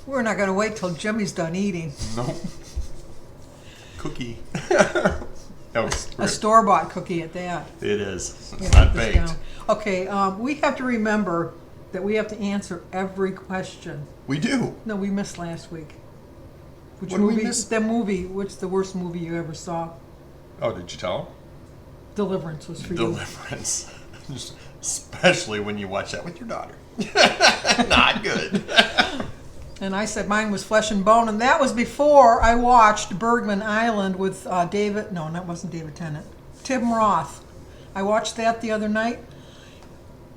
We're not going to wait till Jimmy's done eating. Nope. Cookie. No, A store-bought cookie at that. it is. It's Yeah, not put this baked. down. Okay, we have to remember that we have to answer every question. We do. No, we missed last week. Which What did we movie? miss? The movie. What's the worst movie you ever saw? Oh, did you tell him? Deliverance was for you. Deliverance. Especially when you watch that with your daughter. Not good. And I said mine was Flesh and Bone, and that was before I watched Bergman Island with David. No, that wasn't David Tennant. Tim Roth. I watched that the other night.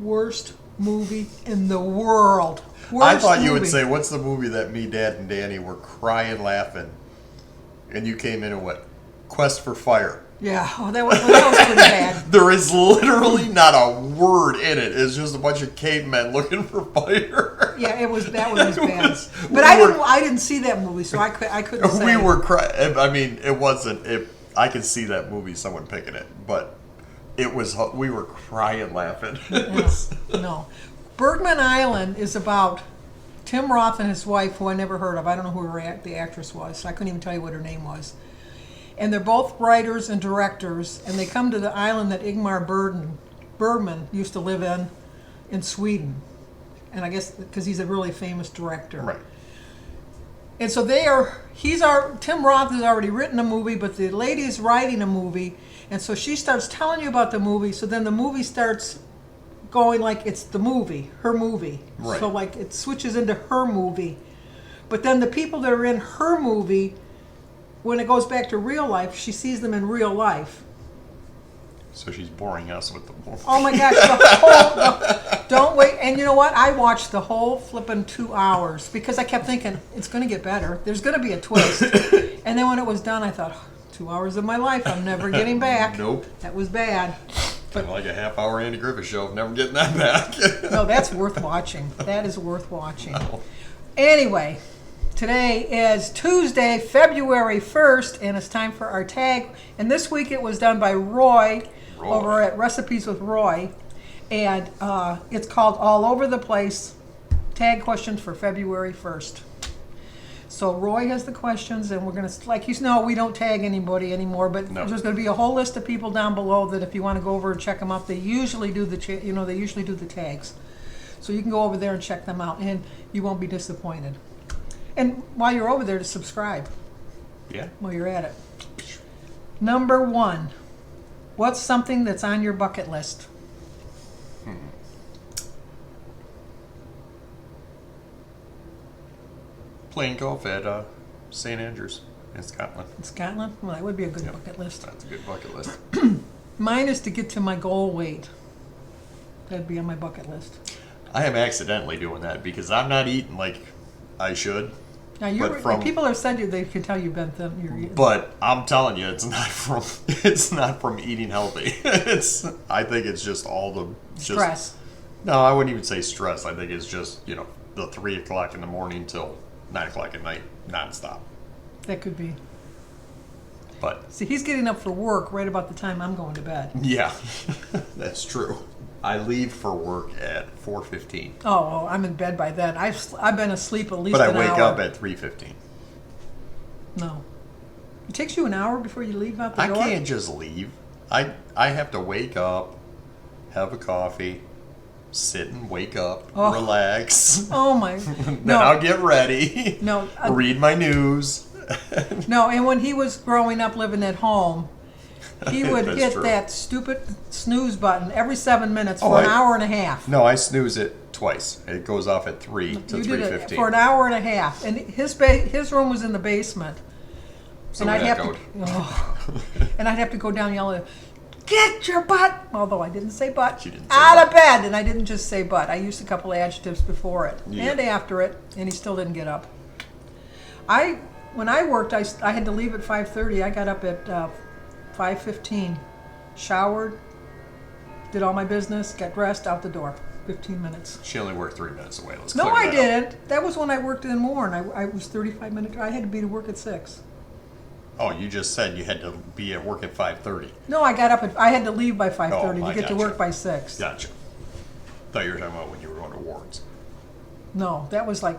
Worst movie in the world. Worst I thought you would movie. say, what's the movie that me, Dad, and Danny were crying laughing? And you came in and what? Quest for Fire. Yeah, that was pretty bad. There is literally not a word in it. It's just a bunch of cavemen looking for fire. Yeah, that one was bad. But we I didn't see that movie, so I couldn't say. We were crying. I mean, it wasn't. I could see that movie, someone picking it, but it was. We were crying laughing. No. Bergman Island is about Tim Roth and his wife, who I never heard of. I don't know who the actress was, so I couldn't even tell you what her name was. And they're both writers and directors, and they come to the island that Ingmar Bergman used to live in Sweden. And I guess because he's a really famous director. Right. And so Tim Roth has already written a movie, but the lady's writing a movie, and so she starts telling you about the movie, so then the movie starts going like it's the movie, her movie. Right. So like it switches into her movie. But then the people that are in her movie, when it goes back to real life, she sees them in real life. So she's boring us with the movie. Oh my gosh, don't wait. And you know what? I watched the whole flipping 2 hours because I kept thinking, it's going to get better. There's going to be a twist. And then when it was done, I thought, 2 hours of my life, I'm never getting back. Nope. That was bad. Kind of like a half-hour Andy Griffith show of never getting that back. No, that's worth watching. That is worth watching. No. Anyway, today is Tuesday, February 1st, and it's time for our tag. And this week it was done by Roy. Over at Recipes with Roy. And it's called All Over the Place, Tag Questions for February 1st. So Roy has the questions, and we're going to, like you know, we don't tag anybody anymore, but No. there's going to be a whole list of people down below that if you want to go over and check them out, they usually do the tags. So you can go over there and check them out, and you won't be disappointed. And while you're over there, to subscribe Yeah. while you're at it. Number 1. What's something that's on your bucket list? Playing golf at St. Andrews in Scotland. In Scotland? Well, that would be a good bucket list. That's a good bucket list. Mine is to get to my goal weight. That'd be on my bucket list. I am accidentally doing that because I'm not eating like I should. Now, people have said they can tell you've been thin. But I'm telling you, it's not from eating healthy. I think it's just all the Stress. No, I wouldn't even say stress. I think it's just the 3 o'clock in the morning till 9 o'clock at night, nonstop. That could be. But See, he's getting up for work right about the time I'm going to bed. yeah, that's true. I leave for work at 4:15. Oh, I'm in bed by then. I've been asleep at least But I an wake hour. up at 3:15. No. It takes you an hour before you leave out the I door? can't just leave. I have to wake up, have a coffee, sit and wake up, relax. Oh, my. Then I'll get ready. No. Read my news. No, and when he was growing up living at home, he would That's hit true. that stupid snooze button every 7 minutes for an hour and a half. No, I snooze it twice. It goes off at 3 to You did it 3:15. for an hour and a half, and his room was in the basement. So and we I'd have echoed. and I'd have to go down yelling, "Get your butt!" Although I didn't say butt. You didn't say Out butt. of bed, and I didn't just say butt. I used a couple of adjectives before it Yeah. and after it, and he still didn't get up. When I worked, I had to leave at 5:30. I got up at 5:15, showered, did all my business, got dressed, out the door. 15 minutes. She only worked 3 minutes away. Let's No, clear I that up. didn't. That was when I worked in Moore, and I was 35 minutes. I had to be to work at 6. Oh, you just said you had to be at work at 5:30. No, I got up I had to leave by 5:30 Oh, to I get to gotcha. work by 6. Gotcha. Thought you were talking about when you were going to awards. No, that was like,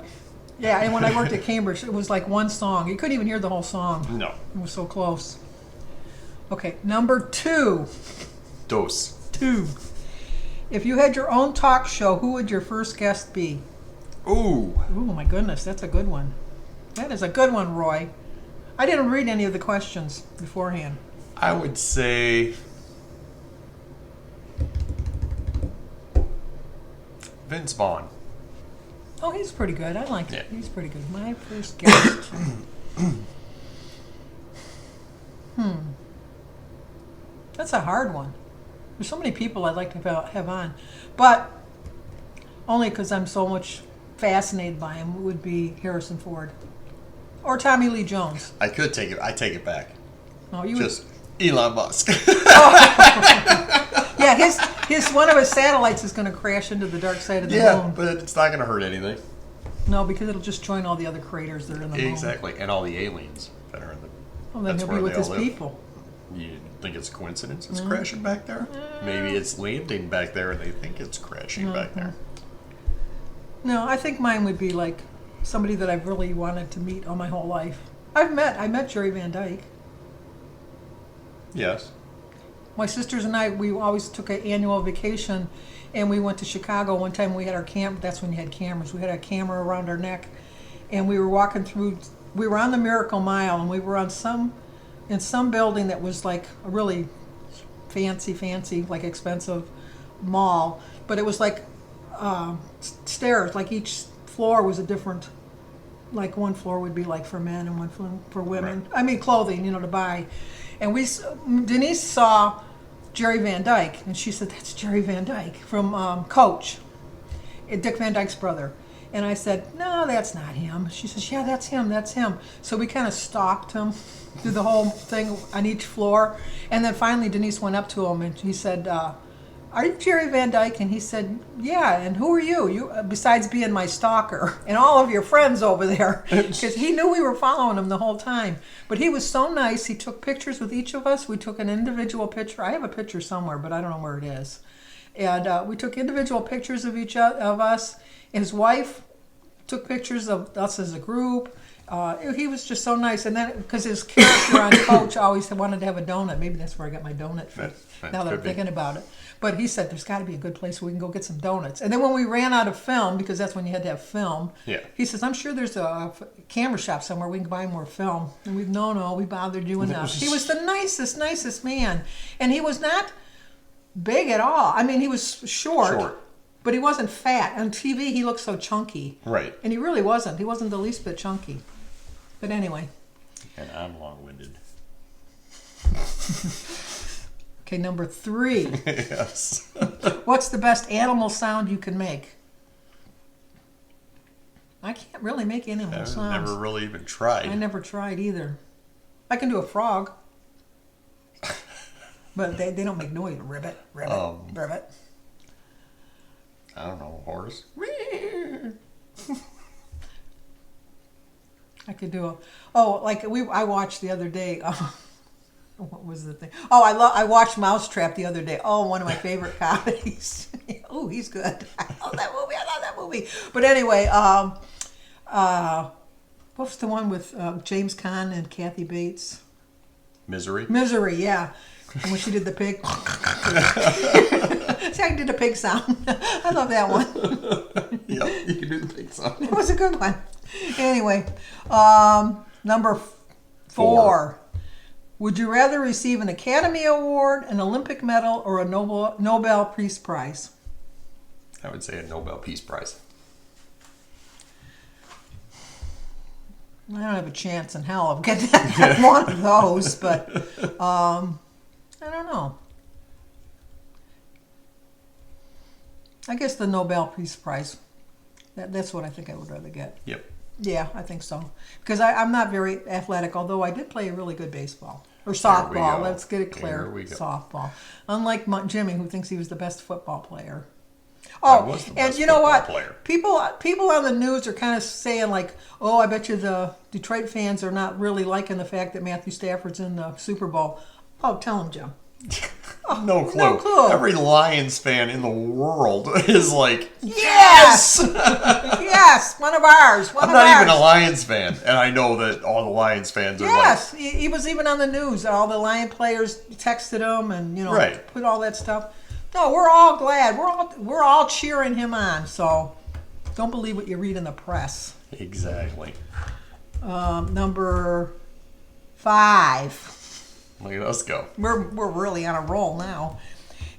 yeah, and when I worked at Cambridge, it was like one song. You couldn't even hear the whole song. No. It was so close. Okay, number 2. Dos. 2. If you had your own talk show, who would your first guest be? Ooh. Ooh, my goodness, that's a good one. That is a good one, Roy. I didn't read any of the questions beforehand. I would say Vince Vaughn. Oh, he's pretty good. I like Yeah. it. He's pretty good. My first guest. That's a hard one. There's so many people I'd like to have on, but only because I'm so much fascinated by him would be Harrison Ford or Tommy Lee Jones. I could take it. I take it back. Oh, you Just Elon Musk. yeah, his one of his satellites is going to crash into the dark side of the Yeah, moon. but it's not going to hurt anything. No, because it'll just join all the other craters that are in the moon. Exactly, and all the aliens that are in the. Well, then that's he'll where be with they all his live. people. You think it's a coincidence? It's crashing back there. Maybe it's landing back there, and they think it's crashing back there. No, I think mine would be like somebody that I've really wanted to meet all my whole life. I met Jerry Van Dyke. Yes. My sisters and I, we always took an annual vacation, and we went to Chicago one time. We had our that's when you had cameras. We had a camera around our neck, and we were walking through. We were on the Miracle Mile, and we were on in some building that was like a really fancy, like expensive mall. But it was like stairs. Like each floor was a different. Like one floor would be like for men and one for women. Right. I mean clothing, to buy. And Denise saw Jerry Van Dyke, and she said, "That's Jerry Van Dyke from Coach, Dick Van Dyke's brother." And I said, "No, that's not him." She says, "Yeah, that's him." So we kind of stalked him through the whole thing on each floor. And then finally Denise went up to him and he said, "Are you Jerry Van Dyke?" And he said, "Yeah, and who are you? You besides being my stalker and all of your friends over there." Because he knew we were following him the whole time. But he was so nice. He took pictures with each of us. We took an individual picture. I have a picture somewhere, but I don't know where it is. And we took individual pictures of each of us. His wife took pictures of us as a group. He was just so nice. And then, because his character on Coach always wanted to have a donut. Maybe that's where I got my donut from, now that I'm thinking about it. But he said, "There's got to be a good place where we can go get some donuts." And then when we ran out of film, because that's when you had to have film, Yeah. he says, "I'm sure there's a camera shop somewhere we can buy more film." And we bothered doing that. He was the nicest man. And he was not big at all. I mean, he was short. But he wasn't fat. On TV, he looked so chunky. Right. And he really wasn't. He wasn't the least bit chunky. But anyway. And I'm long-winded. Okay, number 3. Yes. What's the best animal sound you can make? I can't really make animal I've sounds. never really even tried. I never tried either. I can do a frog. But they don't make noise. Ribbit, ribbit. I don't know, horse. I could do I watched the other day. What was the thing? Oh, I watched Mousetrap the other day. Oh, one of my favorite comedies. Oh, he's good. I love that movie. But anyway, what's the one with James Caan and Kathy Bates? Misery, yeah. And when she did the pig. See, I did a pig sound. I love that one. Yep, you can do the pig sound. It was a good one. Anyway, number 4. Would you rather receive an Academy Award, an Olympic medal, or a Nobel Peace Prize? I would say a Nobel Peace Prize. I don't have a chance in hell of getting one of those, but I don't know. I guess the Nobel Peace Prize. That's what I think I would rather get. Yep. Yeah, I think so. Because I'm not very athletic, although I did play a really good baseball. Or softball. go. Let's get it clear. There we go. Softball. Unlike Jimmy, who thinks he was the best football player. I Oh, was the and best you know football what? player. People on the news are kind of saying like, "Oh, I bet you the Detroit fans are not really liking the fact that Matthew Stafford's in the Super Bowl." Oh, tell them, Jim. No clue. no clue. Every Lions fan in the world is like, Yes! Yes, one of ours. I'm not even a Lions fan, and I know that all the Lions fans are Yes, he was even on the news. All the Lion players texted him, and Right. put all that stuff. No, we're all glad. We're all cheering him on. So, don't believe what you read in the press. like, exactly. Number 5. Look at us go. We're really on a roll now.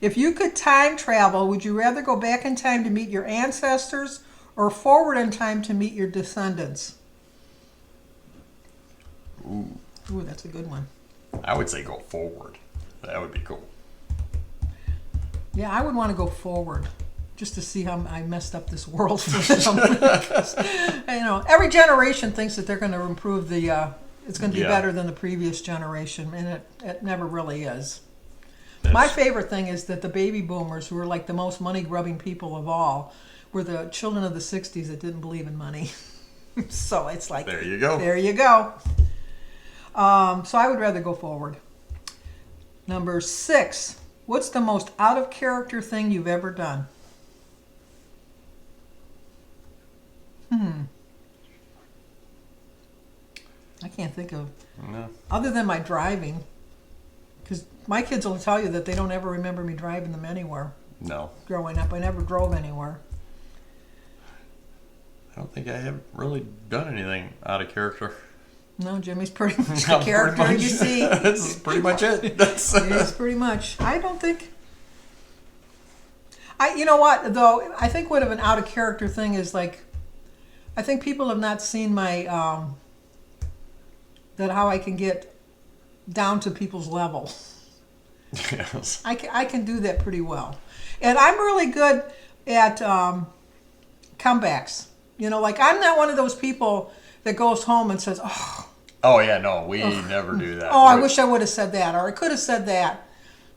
If you could time travel, would you rather go back in time to meet your ancestors or forward in time to meet your descendants? Ooh, that's a good one. I would say go forward. That would be cool. Yeah, I would want to go forward just to see how I messed up this world for them. Every generation thinks that they're going to improve it's going to be better than the previous generation, and it never really is. My favorite thing is that the baby boomers, who were like the most money-grubbing people of all, were the children of the 60s that didn't believe in money. So it's like, there you go. There you go. So I would rather go forward. Number 6. What's the most out-of-character thing you've ever done? I can't think of, other than my driving, because my kids will tell you that they don't ever remember me driving them anywhere. No. Growing up, I never drove anywhere. I don't think I have really done anything out of character. No, Jimmy's pretty much the character you see. That's pretty much it. It's pretty much. I don't think. You know what, though? I think what of an out of character thing is like, I think people have not seen my, that how I can get down to people's level. Yes. I can do that pretty well. And I'm really good at comebacks. Like I'm not one of those people that goes home and says, Oh, yeah, no, we never do that. I wish I would have said that, or I could have said that.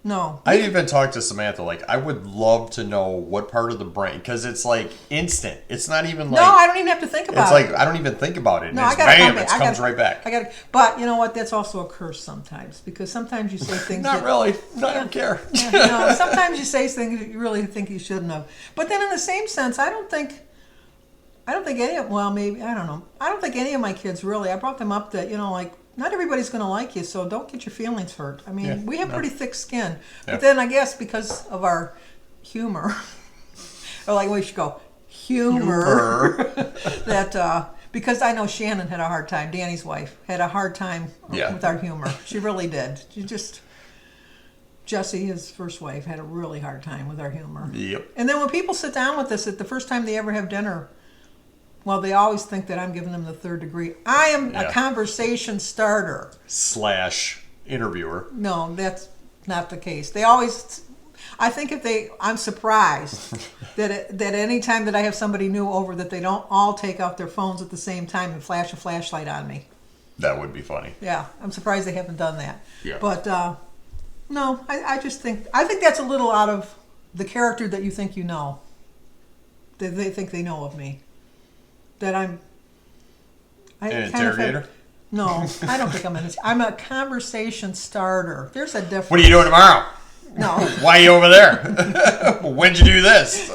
No. I even talked to Samantha, like, I would love to know what part of the brain, because it's like instant. It's not even like. No, I don't even have to think about it. It's like, I don't even think about it. No, And I gotta bam, come it back. comes right back. But you know what? That's also a curse sometimes, because sometimes you say things. Not really. I don't care. No, sometimes you say things that you really think you shouldn't have. But then, in the same sense, I don't think any of. Well, maybe I don't know. I don't think any of my kids really. I brought them up that like. Not everybody's going to like you, so don't get your feelings hurt. I mean, we have pretty thick skin. But then I guess because of our humor, or like we should go, humor. That because I know Shannon had a hard time, Danny's wife, had a hard time with our humor. She really did. Jessie, his first wife, had a really hard time with our humor. Yep. And then when people sit down with us, at the first time they ever have dinner, well, they always think that I'm giving them the third degree. I am a conversation starter. / interviewer. No, that's not the case. They always, I think I'm surprised that any time that I have somebody new over that they don't all take out their phones at the same time and flash a flashlight on me. That would be funny. Yeah, I'm surprised they haven't done that. Yeah. But, no, I just think that's a little out of the character that you think you know. That they think they know of me. That I'm an interrogator? No, I don't think I'm a conversation starter. There's a difference. What are you doing tomorrow? No. Why are you over there? When'd you do this?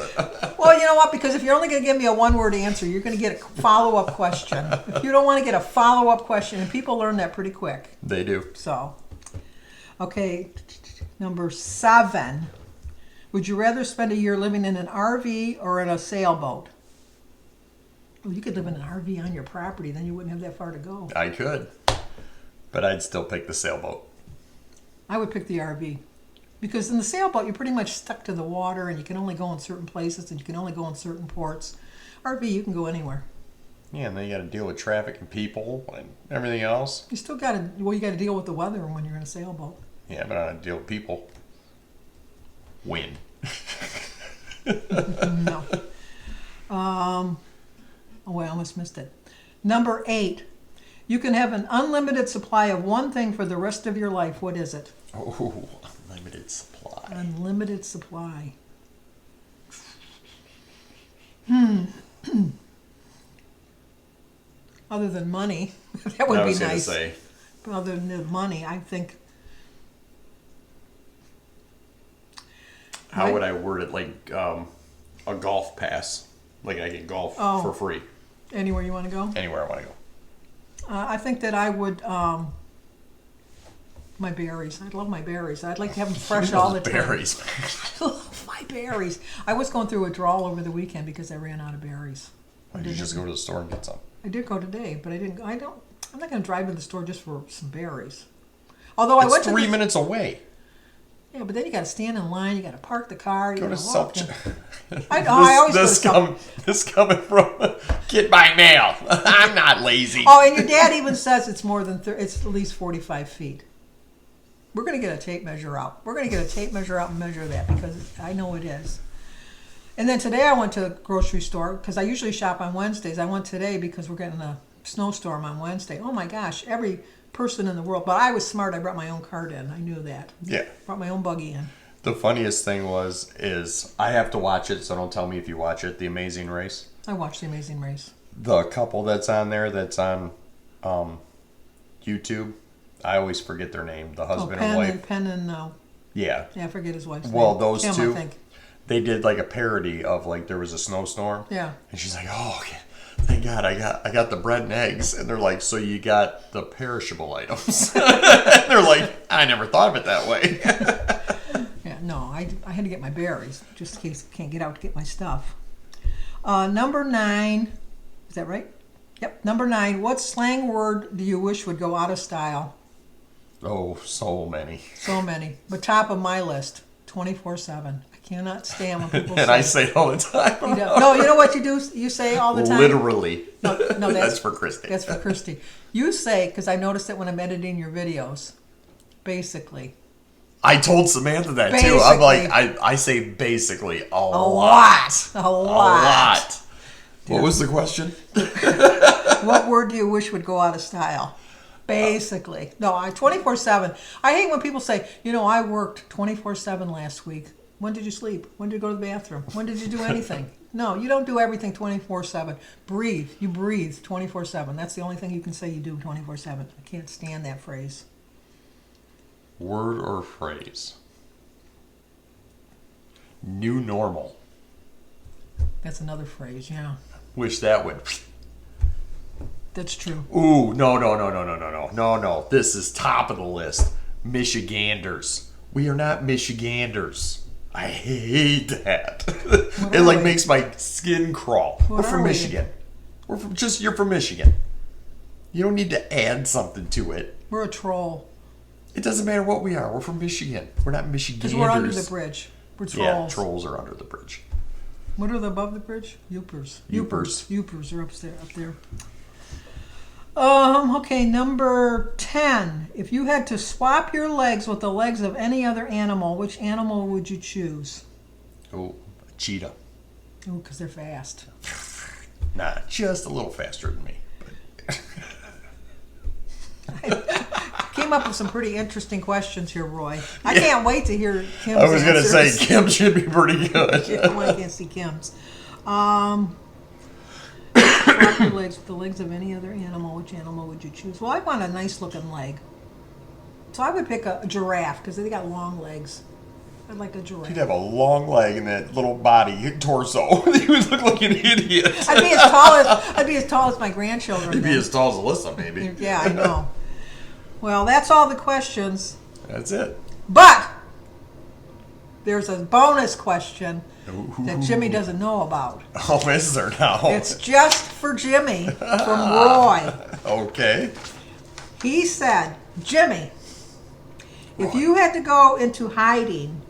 Well, you know what? Because if you're only going to give me a one-word answer, you're going to get a follow-up question. If you don't want to get a follow-up question, and people learn that pretty quick. They do. So, okay, number 7. Would you rather spend a year living in an RV or in a sailboat? Well, you could live in an RV on your property, then you wouldn't have that far to go. I could. But I'd still pick the sailboat. I would pick the RV. Because in the sailboat, you're pretty much stuck to the water, and you can only go in certain places, and you can only go in certain ports. RV, you can go anywhere. Yeah, and then you got to deal with traffic and people and everything else. You still got to deal with the weather when you're in a sailboat. Yeah, but I don't deal with people. Win. No. Oh, I almost missed it. Number 8. You can have an unlimited supply of one thing for the rest of your life. What is it? Oh, unlimited supply. Unlimited supply. Other than money, that would I be was gonna nice. say. Other than the money, I think. How Right. would I word it? Like a golf pass. Like I can golf Oh. for free Anywhere you want to go? anywhere I want to go. I think that I would. My berries. I'd love my berries. I'd like to have them fresh all the time. Berries. I love my berries. I was going through a withdrawal over the weekend because I ran out of berries. Why don't you just go to the store and get some? I did go today, but I didn't. I'm not going to drive to the store just for some berries. Although I It's went to 3 minutes away. Yeah, but then you got to stand in line. You got to park the car. You Go to gotta walk. self. I always go to self. This coming from get my mail. I'm not lazy. Oh, and your dad even says it's more than it's at least 45 feet. We're going to get a tape measure out. We're going to get a tape measure out and measure that because I know it is. And then today I went to the grocery store because I usually shop on Wednesdays. I went today because we're getting a snowstorm on Wednesday. Oh my gosh, every person in the world. But I was smart. I brought my own cart in. I knew that. Yeah. Brought my own buggy in. The funniest thing is I have to watch it, so don't tell me if you watch it. The Amazing Race. I watched The Amazing Race. The couple that's on there, that's on YouTube. I always forget their name. The husband and wife. Penn and Yeah. I forget his wife's Well, name. those Kim, two. I think. They did like a parody of like there was a snowstorm. Yeah. And she's like, "Oh, okay. Thank God, I got the bread and eggs." And they're like, "So you got the perishable items?" And they're like, "I never thought of it that way." Yeah, no, I had to get my berries just in case I can't get out to get my stuff. Number 9, is that right? Yep. Number 9. What slang word do you wish would go out of style? Oh, so many. So many, but top of my list, 24/7. I cannot stand when people And say. I say it all the time. No, you know what you do? You say all the time. Literally. No, That's for Christy. That's for Christy. You say, because I noticed it when I'm editing your videos. Basically. I told Samantha that too. Basically. I'm like, I say basically a lot. A lot. What was the question? What word do you wish would go out of style? Basically. No, 24/7. I hate when people say, I worked 24/7 last week. When did you sleep? When did you go to the bathroom? When did you do anything? No, you don't do everything 24/7. Breathe. You breathe 24/7. That's the only thing you can say you do 24/7. I can't stand that phrase. Word or phrase? New normal. That's another phrase, yeah. Wish that would. That's true. Ooh, no. This is top of the list. Michiganders. We are not Michiganders. I hate that. It are we? makes my skin crawl. What We're from are we? Michigan. You're from Michigan. You don't need to add something to it. We're a troll. It doesn't matter what we are. We're from Michigan. We're not Michiganders. Because we're under the bridge. We're trolls. Yeah, trolls are under the bridge. What are the above the bridge? Youpers. Youpers are up there. Okay, number 10. If you had to swap your legs with the legs of any other animal, which animal would you choose? Oh, a cheetah. Oh, because they're fast. Nah, just a little faster than me. Came up with some pretty interesting questions here, Roy. I can't wait to hear Kim's I was going to say, answers. Kim should be pretty good. I can't see Kim's. Swap your legs with the legs of any other animal. Which animal would you choose? Well, I want a nice looking leg. So I would pick a giraffe because they got long legs. I'd like a giraffe. You'd have a long leg and that little body, torso. You would look like an idiot. I'd be as tall as my grandchildren. You'd be then. as tall as Alyssa, maybe. Yeah, I know. Well, that's all the questions. That's it. But there's a bonus question that Jimmy doesn't know about. Oh, is there now? It's just for Jimmy from Roy. Okay. He said, Jimmy, if you had to go into hiding,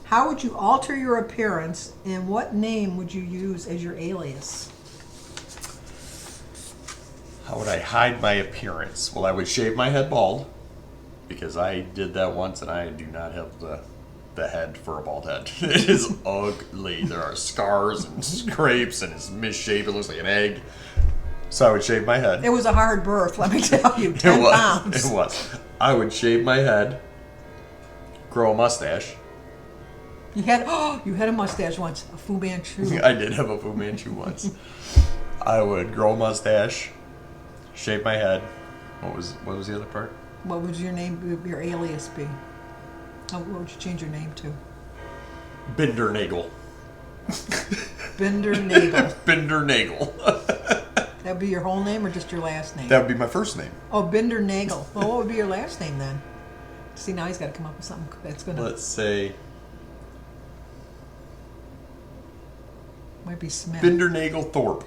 how would you alter your appearance and what name would you use as your alias? How would I hide my appearance? Well, I would shave my head bald because I did that once and I do not have the head for a bald head. It is ugly. There are scars and scrapes and it's misshapen. It looks like an egg. So I would shave my head. It was a hard birth, let me tell you. 10 pounds. It was. I would shave my head, grow a mustache, You had a mustache once, a Fu Manchu. I did have a Fu Manchu once. I would grow a mustache, shave my head. What was the other part? What would your name, your alias be? What would you change your name to? Binder Nagel. Binder Nagel. Binder Nagel. That'd be your whole name or just your last name? That would be my first name. Oh, Binder Nagel. Well, what would be your last name then? See, now he's got to come up with something that's going to... Let's say Might be Smith. Binder Nagel Thorpe.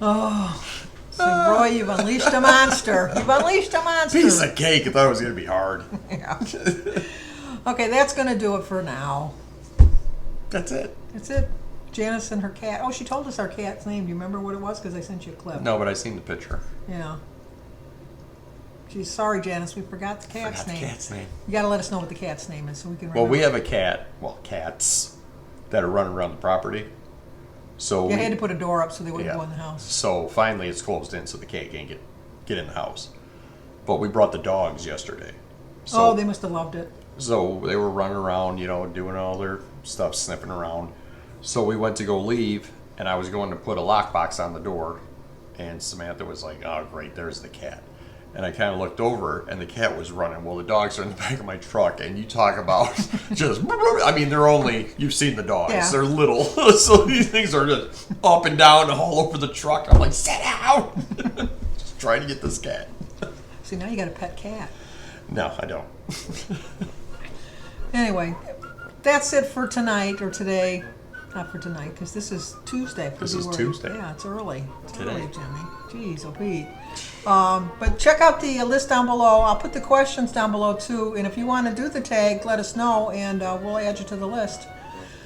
Oh. So, Roy, you've unleashed a monster. You've unleashed a monster. Piece of cake. I thought it was going to be hard. Yeah. Okay, that's going to do it for now. That's it. That's it. Janice and her cat. Oh, she told us our cat's name. Do you remember what it was? Because I sent you a clip. No, but I seen the picture. Yeah. She's sorry, Janice. We forgot the cat's name. The cat's name. You got to let us know what the cat's name is so we can remember. Well, we have a cat. Well, cats that are running around the property. So You had to put a door up so they wouldn't go in the house. So finally, it's closed in, so the cat can't get in the house. But we brought the dogs yesterday. So, They must have loved it. So they were running around, doing all their stuff, sniffing around. So we went to go leave, and I was going to put a lockbox on the door, and Samantha was like, "Oh, great, there's the cat." And I kind of looked over, and the cat was running. Well, the dogs are in the back of my truck, and you talk about just, I mean, you've seen the dogs. Yeah. They're little. So these things are just up and down all over the truck. I'm like, sit down. Just trying to get this cat. See, now you got a pet cat. No, I don't. Anyway, that's it for tonight or today. Not for tonight, because this is Tuesday. This is February. Tuesday. Yeah, it's early. It's Today. early, Jimmy. Jeez, oh Pete. But check out the list down below. I'll put the questions down below too. And if you want to do the tag, let us know, and we'll add you to the list.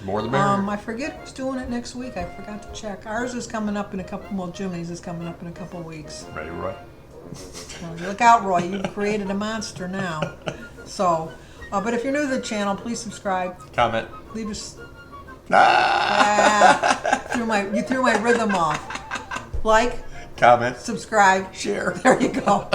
More the merrier. I forget who's doing it next week. I forgot to check. Ours is coming up in a couple. Well, Jimmy's is coming up in a couple of weeks. Ready, Roy? Well, look out, Roy. You've created a monster now. So, but if you're new to the channel, please subscribe. Comment. Leave us. Ah! You threw my rhythm off. Like, Comment. subscribe, Share. There you go.